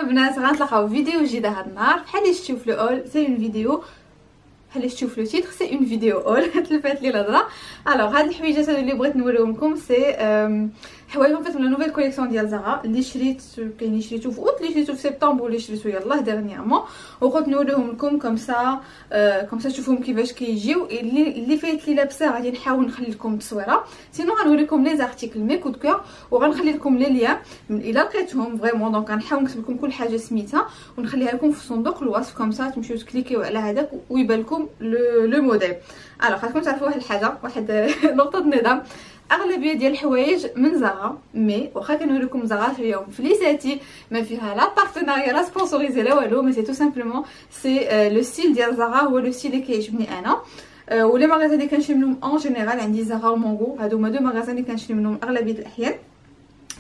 البنات غنتلاقاو في فيديو جديد هاد النهار. بحال اللي شفتو في الاول سي اون فيديو، بحال اللي شفتو في لو تيتر سي اون فيديو اول تلفات لي الهضره. الوغ هاد الحويجات اللي بغيت نوريهم لكم سي حوايج فات من نوفيل كوليكسيون ديال زارا اللي شريت، كاين اللي شريتو في اوت، اللي شريتو في سبتمبر، واللي شريتو يلاه ديرنييرمون، وقلت نوريهم لكم كوم سا تشوفوهم كيفاش كيجيو. اللي فايت لي لابسه غادي نحاول نخلي لكم التصويره، سينو غنوريكم لي زارتيكل مي كود كور، وغنخلي لكم لي ليان الا لقيتهم فريمون. دونك غنحاول نكتب لكم كل حاجه سميتها ونخليها لكم في صندوق الوصف كوم سا تمشيو تكليكيو على هذاك ويبان لكم لو موديل. الوغ خاصكم تعرفوا واحد الحاجه، واحد نقطه نظام. اغلبيه ديال الحوايج من زارا، مي واخا كنوريكم زارا اليوم في ليساتي ما فيها لا بارتناريا لا سبونسوريزي لا والو، مي سي تو سامبلومون سي لو ستيل ديال زارا هو لو ستيل اللي كيعجبني انا. ولي ماغازان اللي كنشري منهم اون جينيرال عندي زارا ومونغو، هادو هما دو ماغازان اللي كنشري منهم اغلبيه الاحيان.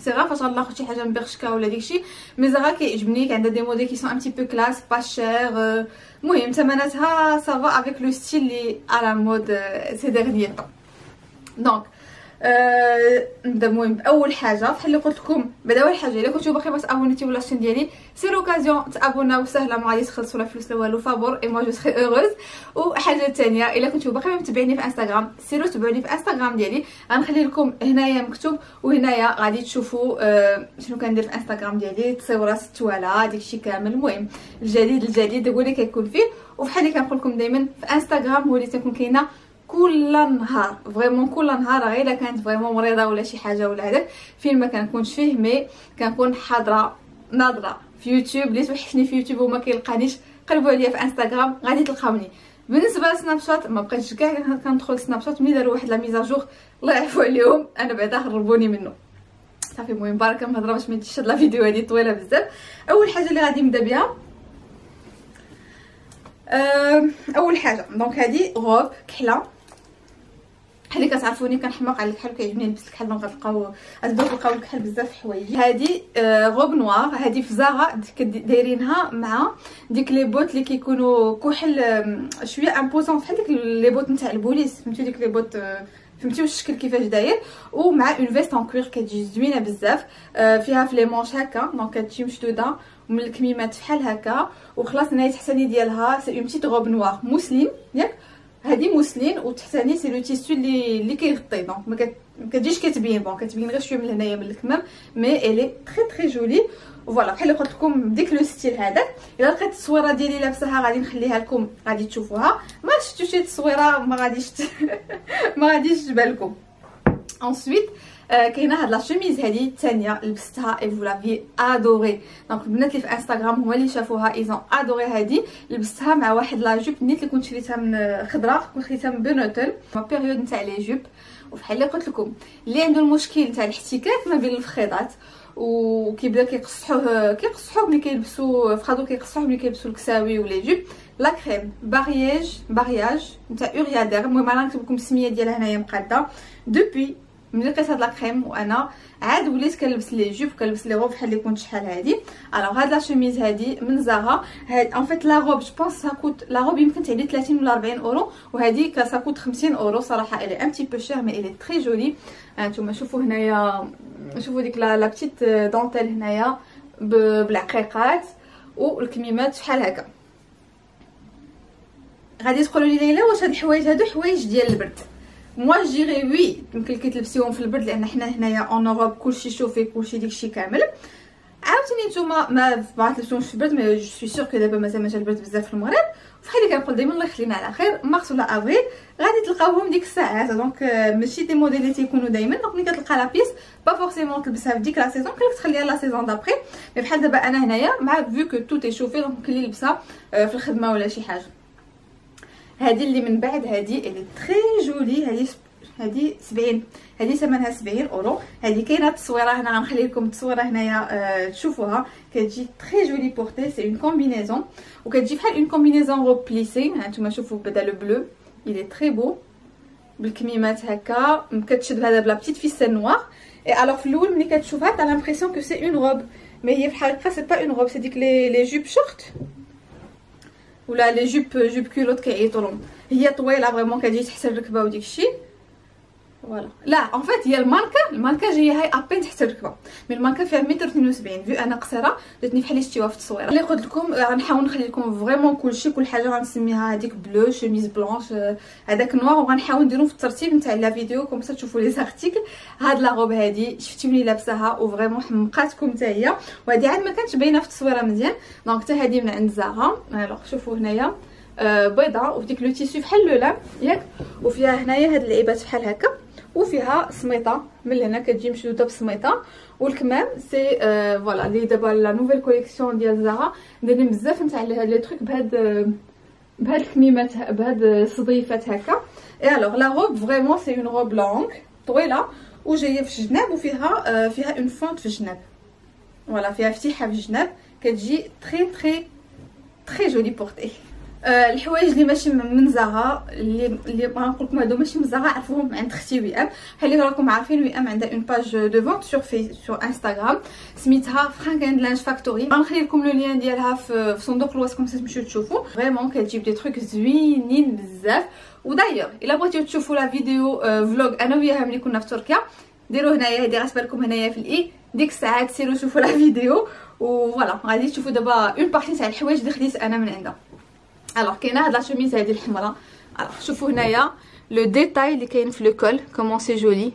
سي غا فاش غنلاقط شي حاجه من برشكا ولا داكشي، مي زارا كيعجبني، عندها دي موديل كي سون ان تي بو كلاس با شير، المهم ثمناتها سافا افيك لو ستيل اللي على مود سي ديرنيي طون. دونك نبدا المهم باول حاجه بحال اللي قلت لكم. بعدا اول حاجه الا كنتو باقي ما تابونيتيو ولا الشين ديالي سي لوكازيون تابوناو، سهله ما غاديش تخلصوا لا فلوس لا والو، فابور اي موا جو سري اوروز. وحاجه ثانيه الا كنتو باقي ما متابعيني في انستغرام سيرو تبعوني في انستغرام ديالي، غنخلي لكم هنايا مكتوب وهنايا غادي تشوفوا شنو كندير في انستغرام ديالي، تصويرات التوالا داكشي كامل. المهم الجديد هو اللي كيكون فيه، وبحال اللي كنقول لكم دائما في انستغرام هو اللي تكون كاينه كل نهار، فريمون كل نهار، غير الا كانت فريمون مريضه ولا شي حاجه ولا هذاك فين ما كنكونش فيه، مي كنكون حاضره ناظره في يوتيوب. اللي توحشني في يوتيوب وما كيلقانيش قلبوا عليا في انستغرام غادي تلقاوني. بالنسبه لسناب شات ما بقيتش كاع كندخل سناب شات، ملي داروا واحد لا ميزاجور الله يعفو عليهم انا بعدا هربوني منه صافي. المهم بركه مهضره باش ما تجيش هاد لا فيديو هادي طويله بزاف. اول حاجه اللي غادي نبدا بها اول حاجه دونك هادي غوب كحله، بحال اللي كتعرفوني كنحماق على الكحل وكيعجبني نلبس الكحل، دونك غتبداو تلقاو الكحل بزاف في حوايج. هادي غوب نوار، هادي في زارا دايرينها مع ديك لي بوت اللي كيكونوا كحل شويه امبوزون، بحال ديك لي بوت نتاع البوليس، فهمتوا ديك لي بوت، فهمتيو الشكل كيفاش داير، ومع اون فيست ان كوير كتجي زوينه بزاف، فيها في لي مونش هكا، دونك كتجي مشدوده ومن الكميمات بحال هكا، وخلاص هنايا التحتاني ديالها سي اون بتيت غوب نوار موسلين ياك، هادي موسلين، وتحتاني سي لو تيسو اللي كيغطي، دونك ما كتجيش كتبين، بون كتبين غير شويه من هنايا من الكمام، مي الي تري جولي. فوالا بحال اللي قلت لكم بديك لو ستيل هذا. الا لقيت التصويره ديالي لابساها غادي نخليها لكم غادي تشوفوها، ما شفتوش شي تصويره ما غاديش ما غاديش تبان لكم. انسويت كاينه هاد لا شوميز هادي الثانيه لبستها اي فو لافي ادوري، دونك البنات اللي في انستغرام هما اللي شافوها ايزون ادوري. هادي لبستها مع واحد لا جوب نيت اللي كنت شريتها من خضراء، كنت شريتها من بنوتل ما بيريود نتاع لي جوب. وبحال اللي قلت لكم اللي عنده المشكل نتاع الاحتكاك ما بين الفخيضات وكيبدا كيقصحوه ملي كيلبسوا فخادو، كيقصحوه ملي كيلبسوا الكساوي ولا جوب. لا كريم بارياج نتاع اوريادير، المهم انا نكتب لكم السميه ديالها هنايا مقاده. دوبي ملي لقيت هاد لا كريم وانا عاد وليت كنلبس لي جوب وكنلبس لي روب بحال اللي كنت شحال هادي. الوغ هاد لا شوميز هادي من زارا، هاد ان فيت لا روب جو بونس سا كوت، لا روب يمكن تعدي 30 ولا 40 اورو، وهادي سا كوت 50 اورو صراحه. الي ان تي بو شير مي الي تري جولي. هانتوما شوفوا هنايا، شوفوا ديك لا بتيت دونتيل هنايا بالعقيقات والكميمات شحال هكا. غادي تقولوا لي ليلى واش هاد الحوايج هادو حوايج ديال البرد؟ موا جيري وي يمكن كتلبسيهم في البرد، لان حنا هنايا اون اوروب كلشي شوفي كلشي داكشي كامل. عاوتاني نتوما ما تلبسوهمش في البرد، مي جو سوي سور كو دابا مازال ما جا البرد بزاف في المغرب، وفحال اللي كنقول دائما الله يخلينا على خير مارس ولا افريل غادي تلقاوهم ديك الساعات. دونك ماشي دي موديل اللي تيكونوا دائما، دونك ملي كتلقى لا بيس با فورسيمون تلبسها في ديك لا سيزون، كلك تخليها لا سيزون دابري. مي بحال دابا انا هنايا مع فيو كو تو تي شوفي، دونك ممكن نلبسها في الخدمه ولا شي حاجه. هذه اللي من بعد هذه اللي تري جولي، هذه 70، هذه ثمنها 70 اورو. هذه كاينه التصويره هنا، غنخلي لكم التصويره هنايا تشوفوها، كتجي تري جولي بورتي، سي اون كومبينيزون، وكتجي بحال اون كومبينيزون روب بليسي. هانتوما شوفوا بدا لو بلو الي تري بو بالكميمات هكا، كتشد هذا بلا بتيت فيسان نوار. اي الوغ في الاول ملي كتشوفها تا لامبرسيون كو سي اون روب، مي هي في الحقيقه سي با اون روب، سي ديك لي جوب شورت ولا لي جوب كولوت كيعيطوا لهم، هي طويله فريمون كتجي تحت الركبه وديك الشيء. فوالا. لا اون فيت هي الماركه جايه هاي ابين تحت الركبه، مي الماركه فيها 172 فيو انا قصيره جاتني بحال اللي شتيوها في التصويره. اللي قلت لكم غنحاول نخلي لكم فريمون كلشي، كل حاجه غنسميها هذيك بلو شوميز بلونش هذاك نوار، وغنحاول نديرو في الترتيب نتاع لا فيديو كوم سا تشوفوا لي زارتيكل. هاد لا روب هادي شفتي ملي لابساها وفريمون حمقاتكم حتى هي، وهادي عاد ما كانتش باينه في التصويره مزيان. دونك حتى هادي من عند زارا. الوغ شوفوا هنايا بيضاء وديك لو تيسو بحال لو لام ياك، وفيها هنايا هاد اللعيبات بحال هكا، وفيها سميطه من هنا كتجي مشدوده بسميطه. والكمام سي فوالا لي دابا لا نوفيل كوليكسيون ديال زارا دايرين بزاف نتاع لي تروك بهاد الكميمات بهاد الصديفات هكا. اي الوغ لا روب فريمون سي اون روب لونغ طويله وجايه في الجناب، وفيها فيها اون فونت في الجناب. فوالا فيها فتيحه في الجناب كتجي تري جولي بورتي. الحوايج اللي ماشي من زارا اللي بغا نقول لكم هادو ماشي من زارا، عرفوهم عند اختي وئام. بحال اللي راكم عارفين وئام عندها اون باج دو فونت سور انستغرام سميتها فرانكاند لانج فاكتوري. غنخلي لكم لو لين ديالها في صندوق الوصف كوم تمشيو تشوفوا. فريمون كتجيب دي تروك زوينين بزاف. ودايوغ الا بغيتو تشوفوا لا فيديو فلوغ انا وياها ملي كنا في تركيا، ديروا هنايا هادي غتبان لكم هنايا في الاي، ديك الساعه سيروا شوفوا لا فيديو. وفوالا غادي تشوفوا دابا اون بارتي تاع الحوايج اللي خديت انا من عندها. الوغ كاينه هاد لا شوميز هادي الحمراء. الوغ شوفوا هنايا لو ديتاي اللي كاين في لو كول كومون سي جولي،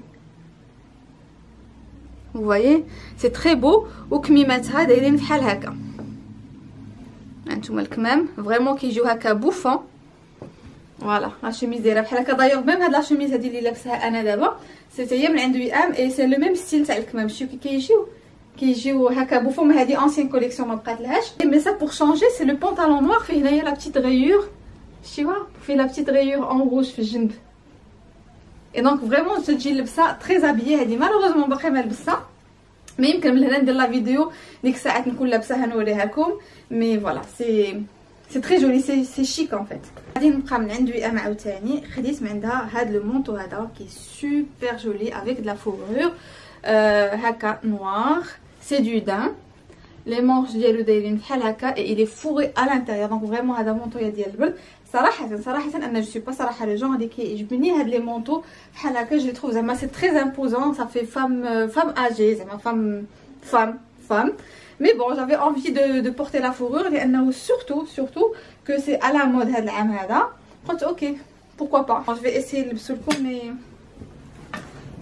فوايي سي تري بو. وكميماتها دايرين بحال هكا، هانتوما الكمام فريمون كيجيو هكا بوفون. فوالا لا شوميز دايره بحال هكا. دايوغ ميم هاد لا شوميز هادي اللي لابساها انا دابا سي هي من عند وئام، اي سي لو ميم ستيل تاع الكمام. شوفي كيجيو هكا بوفون. هادي انسيان كوليكسيون ما بقاتلهاش، مي سا بور شونجي سي لو بونطالون نوار فيه هنايا لا بتيت غيور، شتيوها فيه لا بتيت غيور اون روج في الجنب. اي دونك فريمون تجي لبسه تري زابيي. هادي مالوغوزمون باقي ما لبسها، مي يمكن من هنا ندير لا فيديو ديك الساعات نكون لابساها نوريها لكم. مي فوالا سي تري جولي سي شيك ان فيت. غادي نبقى من عند وئام عاوتاني خديت من عندها هاد لو مونطو هذا كي سوبر جولي افيك دو لا فورور هكا نوار سي دو دان. لي مونش ديالو دايرين بحال هكا اي لي فوري ا لانتيريور. دونك فريمون هذا مونطو ديال البرد. صراحه انا جو سوي با صراحه لو جون اللي كيعجبني هاد لي مونطو بحال هكا. جو تروف زعما سي تري امبوزون، صافي فام اجي زعما فام. مي بون جافي انفي دو بورتي لا فورور لانه سورتو كو سي على مود هاد العام هذا. قلت اوكي بوركوا با جو في اسيي نلبسو لكم. مي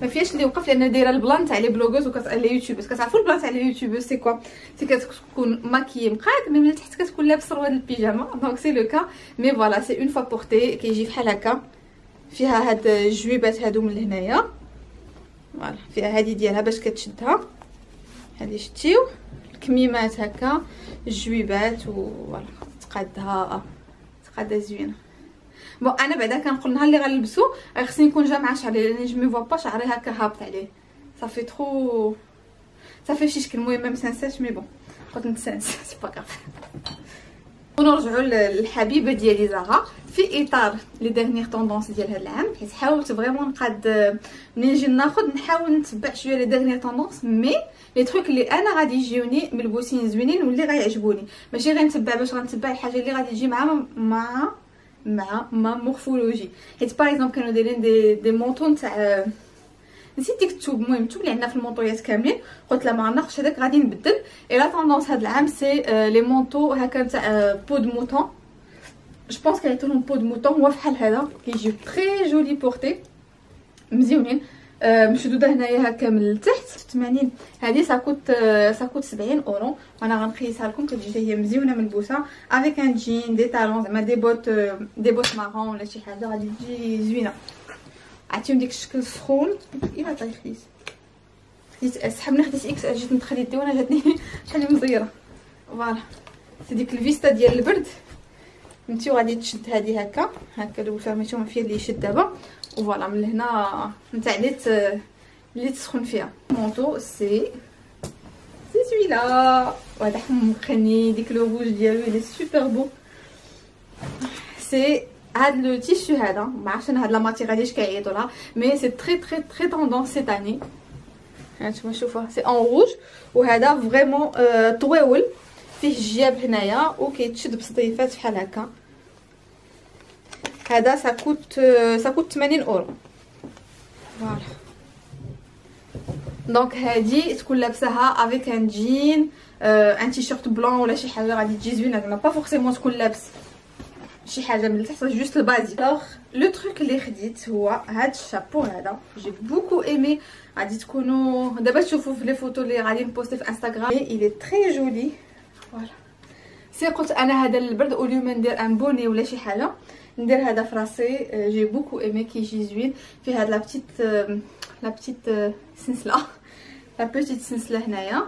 ما فيهاش اللي وقف لان دايره البلان تاع لي بلوغوز لي يوتيوبرز. كتعرفوا البلان تاع لي يوتيوبرز سي كوا؟ سي كتكون ماكيي مقاد مي من تحت كتكون لابس سروال البيجاما. دونك سي لو كا. مي فوالا سي اون فوا بورتي كيجي بحال هكا، فيها هاد الجويبات هادو من هنايا. فوالا فيها هادي ديالها باش كتشدها، هادي شتيو الكميمات هكا الجويبات. وفوالا تقادها زوينه. بون انا بعدا كنقول نهار اللي غنلبسو خصني نكون جامعه شعري لان جو مي فوا با شعري هكا هابط عليه. صافي ترو صافي شي شكل. المهم ما مسنساش. مي بون قلت نتسنس سي با كاف. ونرجعوا للحبيبه ديالي زارا في اطار لي ديرنيير طوندونس ديال هذا العام، حيت حاولت فريمون نقاد منين نجي ناخذ نحاول نتبع شويه لي ديرنيير طوندونس. مي لي تروك اللي انا غادي يجيوني ملبوسين زوينين واللي غيعجبوني، ماشي غير نتبع باش غنتبع الحاجه اللي غادي تجي مع ما مورفولوجي. حيت باغ اكزومبل كانوا دايرين دي مونطون تاع نسيت ديك التوب. المهم التوب اللي عندنا في المونطويات كاملين قلت لا ما غناخذش هذاك غادي نبدل. اي لا طوندونس هذا العام سي لي مونطو هكا تاع بو دو موطون. جو بونس كيعيطولهم بو دو موطون. هو فحال هذا كيجيو تري جولي بورتي مزيونين مشدوده هنايا هكا من التحت 80. هذه ساكوت 70 اورو وانا غنقيسها لكم. كتجي هي مزيونه ملبوسه افيك ان جين دي طالون زعما دي بوت مارون ولا شي حاجه غادي تجي زوينه. عطيهم ديك الشكل السخون. الا طايح خديت سحبني خديت اكس جيت ندخل يدي وانا جاتني شحال مزيره. فوالا سي ديك الفيستا ديال البرد فهمتي. وغادي تشد هذه هكا لو فهمتوا ما فيها اللي يشد دابا. وفوالا من هنا نتاع اللي تسخن فيها. مونطو سي سويلا وهذا حمقني ديك لو روج ديالو لي سوبر بو. سي هاد لو تيشو هذا ما عرفتش انا هاد لا ماتيغ علاش كيعيطوا لها مي سي تري طوندونس سيت اني. هانتوما شوفوها سي اون روج وهذا فريمون طويول فيه الجياب هنايا وكيتشد بصديفات بحال هكا. هذا ساكوت 80 اورو. فوالا. دونك هادي تكون لابساها افيك ان جين ان تيشيرت بلون ولا شي حاجه غادي تجي زوينه، ما با فورسيمون تكون لابس شي حاجه من التحت، جوست البازي. الوغ لو تروك اللي خديت هو هاد الشابو هذا، جي بوكو ايمي. غادي تكونوا دابا تشوفوا في لي فوتو اللي غادي نبوستي في انستغرام. اي تري جولي فوالا. سي قلت انا هذا البرد اوليو ما ندير ان بوني ولا شي حاجه، ندير هذا في راسي. جي بوكو ايمي كيجي زوين، فيه هاد لا بتيت سنسله، لا بيتيت سنسله هنايا.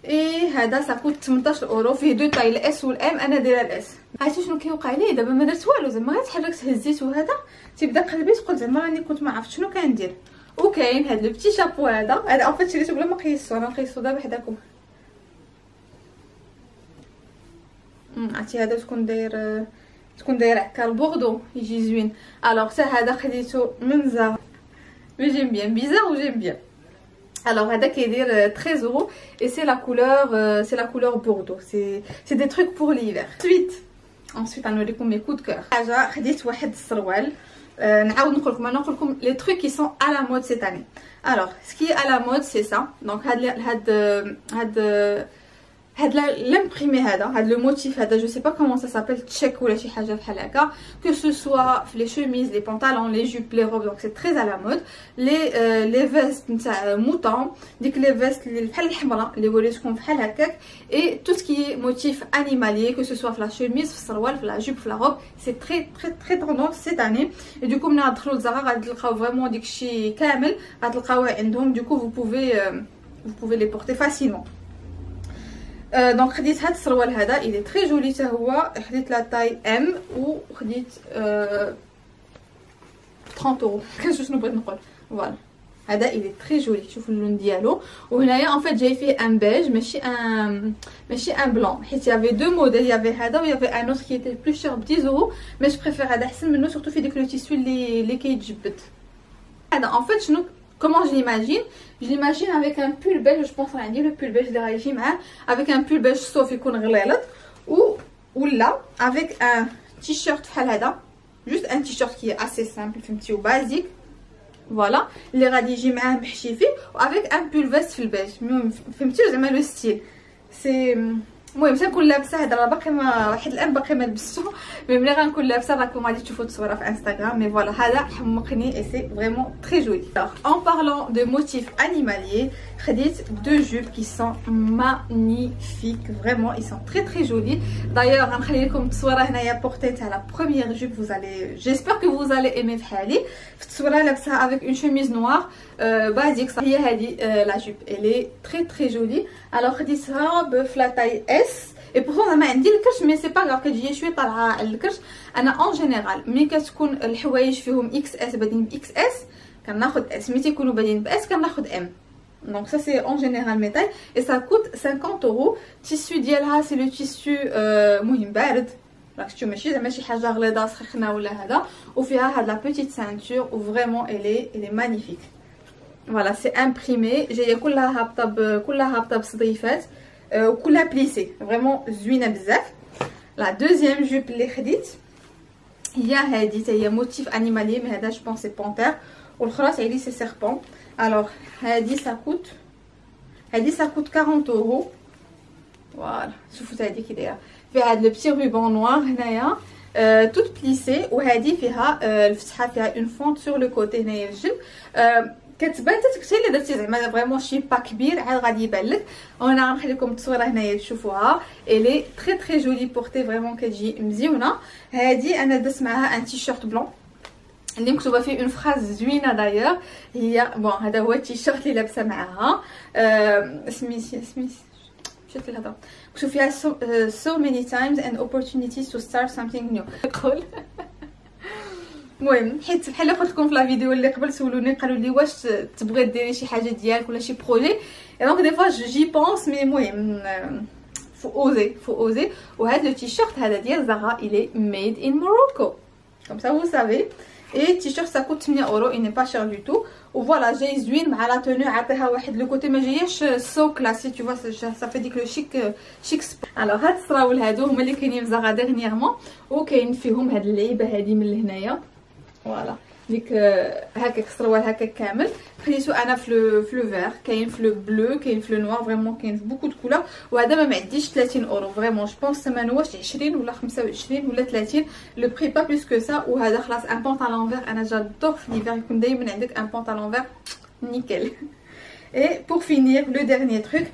اي هذا ساكوت 18 اورو، فيه دو تاي الاس والام، انا دايره الاس. عرفتي شنو كيوقع لي دابا؟ ما درت والو، زعما غير تحركت هزيت وهذا تيبدا قلبي تقول زعما راني كنت ما عرفت شنو كندير. وكاين هاد لو بتي شابو هذا اون شريته بلا ما قيسو، انا نقيسو دابا حداكم. عرفتي هذا تكون داير عكار بوردو يجي زوين. الوغ حتى هذا خديتو من زار، مي جيم بيان بيزار و جيم بيان. Alors هذا كيدير 13 euros et c'est la couleur bordeaux. C'est des trucs pour l'hiver. Ensuite غنوريكم mes coups de cœur. حاجه خديت واحد السروال. نعاود نقول لكم les trucs qui sont à la mode cette année. Alors ce qui est à la mode c'est ça. Donc هاد لامبريمي هاد لو موتيف هذا، جو سي با كومون سا سابيل، تشيك ولا شي حاجه بحال هكا، كو سو سوا في لي شوميز، لي بونطالون، لي جوب، لي روب. دونك سي تري على مود. لي فيست نتاع موطون، ديك لي فيست اللي بحال الحمراء اللي وريتكم بحال هكاك، اي تو سكي موتيف انيمالي، كو سو سوا في لا شوميز، في السروال، في لا جوب، في لا روب. سي تري طوندونس سيت اني. اي دوكو ملي غتدخلوا لزارا غادي تلقاو فريمون داكشي كامل غتلقاوه عندهم. دوكو فو بوفي لي بورتي فاسيلمون. دونك خديت هاد السروال هذا، il est très joli حتى هو. خديت لا تاي ام وخديت 30 اورو. كنشوف شنو بغيت نقول. فوالا هذا il est très joli. شوفوا اللون ديالو. وهنايا ان فيت جاي فيه ان بيج، ماشي ان بلون، حيت يافي دو موديل، يافي هذا ويافي ان اوتر كي ايتي بلو شير ب 10 اورو، مي جو بريفير هذا احسن منه، سورتو في ديك لو تيسو اللي كيتجبد. هذا ان فيت شنو comment je l'imagine avec un pull beige. Je pense عندي le pull beige اللي غيجي معاه avec un pull beige صوف يكون غليظ ولا avec un t-shirt بحال هذا، juste un t-shirt qui est assez simple فهمتي وبازيك. فوالا اللي غادي يجي معاه محشي فيه avec un pull veste في البيج. فهمتي زعما لو ستيل سي. المهم تنكون لابسه هذا، راه باقي ما واحد الان باقي ما لبستو، مي ملي غنكون لابسه راكم غادي تشوفوا التصويره في انستغرام. مي فوالا هذا حمقني اي سي فريمون تري جولي. ان بارلون دو موتيف انيماليي، خديت دو جوب كي سون مانيفيك فريمون، اي سون تري جولي. دايوغ غنخلي لكم التصويره هنايا بورتي تاع لا بروميير جوب. فوزالي جيسبر كو فوزالي ايمي بحالي. في التصويره لابسها افيك اون شوميز نوار بازيك. هي هذه لا جوب الي تري جولي. الوغ خديتها بفلا تاي اس. اي بورتون زعما عندي الكرش، مي سي با غاف كتجي شويه طالعه على الكرش. انا اون جينيرال ملي كتكون الحوايج فيهم اكس اس بادين باكس اس كناخذ اس، ملي تيكونوا بادين باس كناخذ ام. دونك سا سي اون جينيرال مي تاي اي سا كوت 50 اورو. التيسو ديالها سي لو تيسو مهم بارد، راكشتو ماشي زعما شي حاجه غليظه سخنه ولا هذا. وفيها هاد لا بيتيت سانتور و فريمون الي مانيفيك. فوالا سي امبريمي، جايه كلها هابطه بصديفات وكلها بليسي، فريمون زوينه بزاف. لا دوزيام جوب اللي خديت هي هادي، حتى هي موتيف انيمالي، مي هذا جو بونس سي بونتير، والاخرى تاعي لي سي سيربون. الوغ هادي ساكوت 40 اورو. فوالا شوفوا حتى هادي كي دايره، فيها هاد لو بتي روبون نوار هنايا توت بليسي، وهادي فيها الفتحه فيها اون فونت سور لو كوتي هنايا الجنب. كتبان حتى الا درتي زعما فريمون شي با كبير عاد غادي يبان لك. وانا غنخلي لكم التصويره هنايا تشوفوها. الي تري جولي بورتي فريمون كتجي مزيونه. هادي انا درت معاها ان تيشيرت بلون اللي مكتوبه فيه اون فراز زوينه دايوغ. هي بون هذا هو التيشيرت اللي لابسه معاها. سميت مشات لي الهضره. مكتوب فيها so many times and opportunities to start something new. نقول المهم حيت بحال قلت لكم في لا فيديو اللي قبل سولوني قالوا لي واش تبغي ديري شي حاجه ديالك ولا شي بروجي. دونك دي فوا جي بونس مي المهم فو اوزي. وهذا لو تيشيرت هذا ديال زارا الي ميد ان موروكو كوم سا vous savez. اي تيشيرت سا كوت 8 اورو، اي ني با شير دو تو. وفوالا جاي زوين مع لا تونو، عطيها واحد لو كوتي ما جاياش سو كلاسي تو فوا، صافي ديك لو شيك. الوغ هاد الصراول هادو هما اللي كاينين في زارا ديرنييرمون، وكاين فيهم هاد اللعيبه هادي من هنايا. فوالا ديك هكاك السروال هكاك كامل. خديتو انا في لو فير، كاين في لو بلو، كاين في لو نوار، فريمون كاين في بوكو دو كولور. وهذا ما معديش 30 اورو فريمون، جو بونس ثمنه واش 20 ولا 25 ولا 30، لو بري با بلوس كو سا. وهذا خلاص ان بونطالون فير، انا جادور في ليفر يكون دائما عندك ان بونطالون فير نيكل. اي بور فينير لو ديرنيي تروك،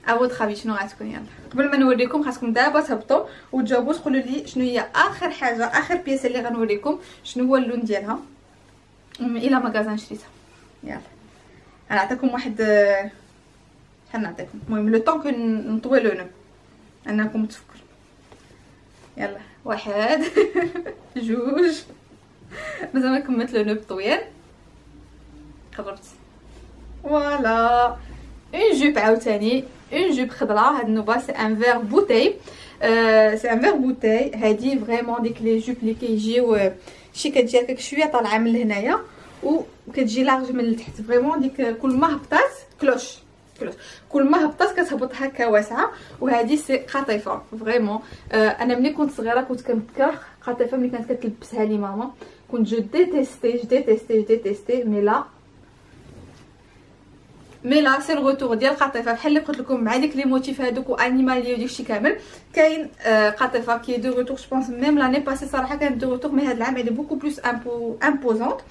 افوتر شنو غتكون؟ يلا قبل ما نوريكم خاصكم دابا تهبطوا وتجاوبوا تقولوا لي شنو هي اخر حاجه، اخر بياسه اللي غنوريكم شنو هو اللون ديالها الى ماغازان شريتها. يلا انا نعطيكم واحد، شحال نعطيكم، المهم لو طون كون نطوي لو نو انكم تفكروا. يلا واحد جوج، مازال ما كملت لو نو بطويان، قربت. فوالا اون جوب عاوتاني، اون جوب خضراء. هاد النوبه سي ان فير بوتاي، سي ان فير بوتاي. هادي فريمون ديك لي جوب اللي كيجيو شي كتجي هكاك شويه طالعه من هنايا وكتجي لارج من التحت، فريمون ديك كل ما هبطات كلوش كل ما هبطات كتهبط هكا واسعه. وهذه سي قطيفه فريمون. انا ملي كنت صغيره كنت كنكره قطيفه ملي كانت كتلبسها لي ماما، كنت جو ديتيستي مي لا سي الغوتور ديال قطيفه، بحال اللي قلت لكم مع ديك لي موتيف هذوك وانيمالي وداكشي كامل. كاين قطيفه كي دو غوتور، جو بونس ميم لاني باسي صراحه كانت دو غوتور، مي هذا العام elle est beaucoup plus imposante.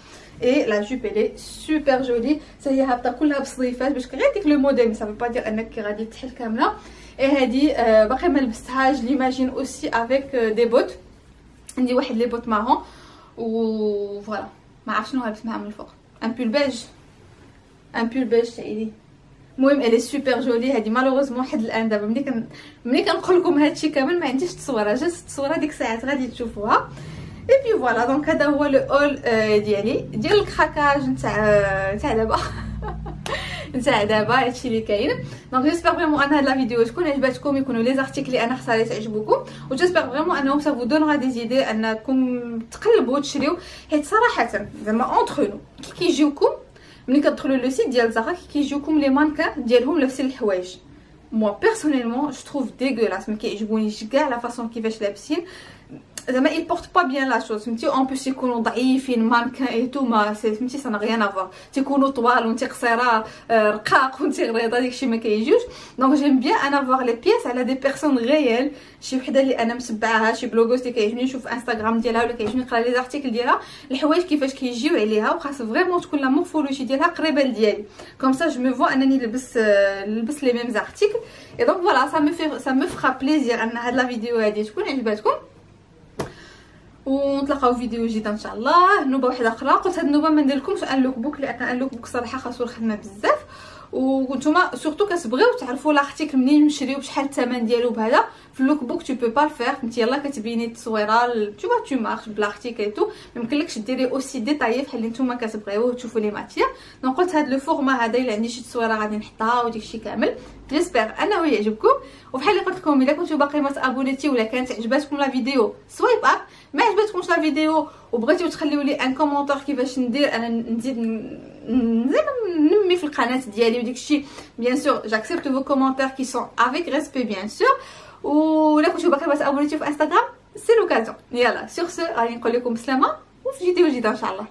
اي لا جوب الي سوبر جولي، حتى هي هابطه كلها بصليفات باش غير ديك لو موديل، مي سافو با دير انك غادي تحل كامله. اي هادي باقي ما لبستهاش، ليماجين اوسي افيك دي بوت، عندي واحد لي بوت مارون و فوالا ما عرفتش شنو غنلبس معاها من الفوق، ان بول بيج، ان بول بيج تاعي. المهم الي سوبر جولي. هادي مالوغوزمون حد الان دابا ملي كنقول لكم هادشي كامل ما عنديش تصويره، جات التصويره ديك الساعات غادي تشوفوها. اي بي فوالا دونك هذا هو لو اول ديالي ديال الكراكاج نتاع دابا نتاع دابا هادشي اللي كاين. دونك جيسبر فريمون ان هاد لا فيديو تكون عجباتكم، يكونوا لي زارتيكل اللي انا اختاريت يعجبوكم، و جيسبر فريمون انهم سا فو دونغا دي زيدي انكم تقلبوا تشريو. حيت صراحه زعما اونتر نو كي كيجيوكم ملي كتدخلوا لو سيت ديال زارا كيجيوكم لي مانكان ديالهم لابسين الحوايج، موا بيرسونيلمون جو تروف ديغولاس، ما كيعجبونيش كاع لا فاصون كيفاش لابسين، زعما il porte pas bien la chose فهمتي. اون بليس يكونوا ضعيفين مانكان اي تو ما فهمتي سا غيان افوار، تيكونوا طوال وانت قصيره رقاق وانت غليظه داكشي ما كيجيوش. دونك جيم بيان انا فوار لي بياس على دي بيرسون ريال، شي وحده اللي انا متبعاها، شي بلوغوز اللي كيعجبني نشوف انستغرام ديالها ولا كيعجبني نقرا لي زارتيكل ديالها، الحوايج كيفاش كيجيو عليها، وخاص فريمون تكون لا مورفولوجي ديالها قريبه لديالي، كوم سا جو مي فوا انني نلبس لي ميم زارتيكل. اي دونك فوالا سا مي فرا بليزير ان هاد لا فيديو هادي تكون عجباتكم، ونتلاقاو في فيديو جديد ان شاء الله. نوبه واحده اخرى، قلت هاد النوبه ما نديرلكمش ان لوك بوك لان ان لوك بوك صراحه خاصو الخدمه بزاف، وانتوما سورتو كتبغيو تعرفوا لاختيكل منين نشريو بشحال الثمن ديالو. بهذا في اللوك بوك تو بو با الفير، فهمتي يلا كتبيني التصويره تو با تو مارش بلاختيكل تو، ما يمكنلكش ديري اوسي ديتايي بحال اللي نتوما كتبغيوه تشوفوا لي ماتير. دونك قلت هاد لو فورما هذا الا عندي شي تصويره غادي نحطها وداكشي كامل، جيسبر انه يعجبكم. وبحال اللي قلت لكم الا كنتو باقي ما تابونيتي ولا كانت عجباتكم لا فيديو سوايب اب، ما عجبتكمش لا فيديو وبغيتو تخليو لي ان كومونتير كيفاش ندير انا نزيد نمي في القناه ديالي وداكشي، بيان سور جاكسبت فو كومونتير كي سون افيك ريسبي بيان سور. ولا كنتو باقي ما تابونيتي في انستغرام سي لوكازيون. يلا سور سو غادي نقول لكم بسلامه وفي فيديو جديد ان شاء الله.